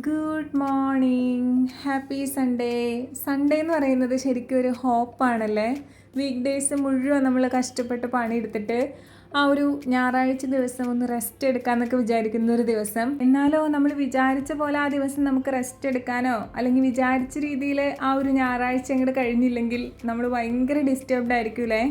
Good morning, happy Sunday. Sunday എന്ന് പറയുന്നത് ശരിക്കും ഒരു ഹോപ്പാണല്ലേ. വീക്ക് ഡേയ്സ് മുഴുവൻ നമ്മൾ കഷ്ടപ്പെട്ട് പണിയെടുത്തിട്ട് ആ ഒരു ഞായറാഴ്ച ദിവസം ഒന്ന് റെസ്റ്റ് എടുക്കാമെന്നൊക്കെ വിചാരിക്കുന്ന ഒരു ദിവസം. എന്നാലോ നമ്മൾ വിചാരിച്ച പോലെ ആ ദിവസം നമുക്ക് റെസ്റ്റ് എടുക്കാനോ അല്ലെങ്കിൽ വിചാരിച്ച രീതിയിൽ ആ ഒരു ഞായറാഴ്ച അങ്ങോട്ട് കഴിഞ്ഞില്ലെങ്കിൽ നമ്മൾ ഭയങ്കര ഡിസ്റ്റർബ്ഡ് ആയിരിക്കൂലേ.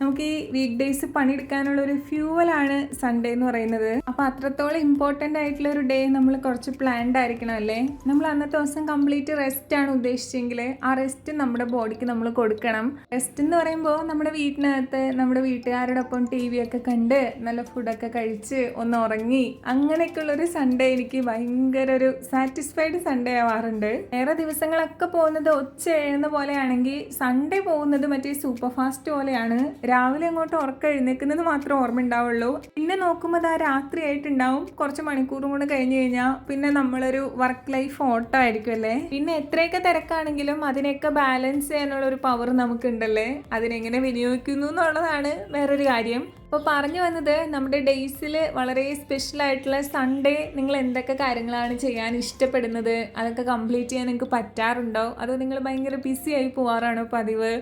നമുക്ക് ഈ വീക്ക് ഡേയ്സ് പണിയെടുക്കാനുള്ള ഒരു ഫ്യൂവലാണ് സൺഡേ എന്ന് പറയുന്നത്. അപ്പോൾ അത്രത്തോളം ഇമ്പോർട്ടൻ്റ് ആയിട്ടുള്ള ഒരു ഡേ നമ്മൾ കുറച്ച് പ്ലാൻഡ് ആയിരിക്കണം അല്ലേ. നമ്മൾ അന്നത്തെ ദിവസം കംപ്ലീറ്റ് റെസ്റ്റ് ആണ് ഉദ്ദേശിച്ചെങ്കിൽ ആ റെസ്റ്റ് നമ്മുടെ ബോഡിക്ക് നമ്മൾ കൊടുക്കണം. റെസ്റ്റ് എന്ന് പറയുമ്പോൾ നമ്മുടെ വീട്ടിനകത്ത് നമ്മുടെ വീട്ടുകാരോടൊപ്പം ടി വി ഒക്കെ കണ്ട് നല്ല ഫുഡൊക്കെ കഴിച്ച് ഒന്ന് ഉറങ്ങി അങ്ങനെയൊക്കെയുള്ളൊരു സൺഡേ എനിക്ക് ഭയങ്കര ഒരു സാറ്റിസ്ഫൈഡ് സൺഡേ ആവാറുണ്ട്. വേറെ ദിവസങ്ങളൊക്കെ പോകുന്നത് ഒച്ച എഴുന്ന പോലെയാണെങ്കിൽ സൺഡേ പോകുന്നത് മറ്റേ സൂപ്പർ ഫാസ്റ്റ് പോലെയാണ്. രാവിലെ അങ്ങോട്ട് ഉറക്കം എഴുന്നേക്കുന്നത് മാത്രം ഓർമ്മ ഉണ്ടാവുള്ളൂ. പിന്നെ നോക്കുമ്പോൾ ആ രാത്രി ആയിട്ടുണ്ടാവും. കുറച്ച് മണിക്കൂറും കൂടെ കഴിഞ്ഞ് കഴിഞ്ഞാൽ പിന്നെ നമ്മളൊരു വർക്ക് ലൈഫ് ഓട്ടം ആയിരിക്കും അല്ലേ. പിന്നെ എത്രയൊക്കെ തിരക്കാണെങ്കിലും അതിനെയൊക്കെ ബാലൻസ് ചെയ്യാനുള്ള ഒരു പവർ നമുക്കുണ്ടല്ലേ. അതിനെങ്ങനെ വിനിയോഗിക്കുന്നു എന്നുള്ളതാണ് വേറൊരു കാര്യം. അപ്പോൾ പറഞ്ഞു വന്നത്, നമ്മുടെ ഡേയ്സിൽ വളരെ സ്പെഷ്യൽ ആയിട്ടുള്ള സൺഡേ നിങ്ങൾ എന്തൊക്കെ കാര്യങ്ങളാണ് ചെയ്യാൻ ഇഷ്ടപ്പെടുന്നത്, അതൊക്കെ കംപ്ലീറ്റ് ചെയ്യാൻ നിങ്ങൾക്ക് പറ്റാറുണ്ടോ, അതോ നിങ്ങൾ ഭയങ്കര ബിസി ആയി പോകാറാണോ പതിവ്?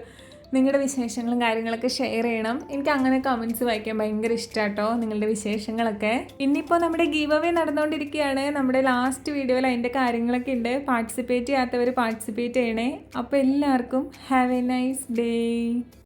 നിങ്ങളുടെ വിശേഷങ്ങളും കാര്യങ്ങളൊക്കെ ഷെയർ ചെയ്യണം. എനിക്ക് അങ്ങനെ കമൻറ്റ്സ് വായിക്കാൻ ഭയങ്കര ഇഷ്ടമാട്ടോ, നിങ്ങളുടെ വിശേഷങ്ങളൊക്കെ. ഇന്നിപ്പോൾ നമ്മുടെ ഗീവ് അവേ നടന്നുകൊണ്ടിരിക്കുകയാണ്. നമ്മുടെ ലാസ്റ്റ് വീഡിയോയിൽ അതിൻ്റെ കാര്യങ്ങളൊക്കെ ഉണ്ട്. പാർട്ടിസിപ്പേറ്റ് ചെയ്യാത്തവർ പാർട്ടിസിപ്പേറ്റ് ചെയ്യണേ. അപ്പോൾ എല്ലാവർക്കും ഹാവ് എ നൈസ് ഡേ.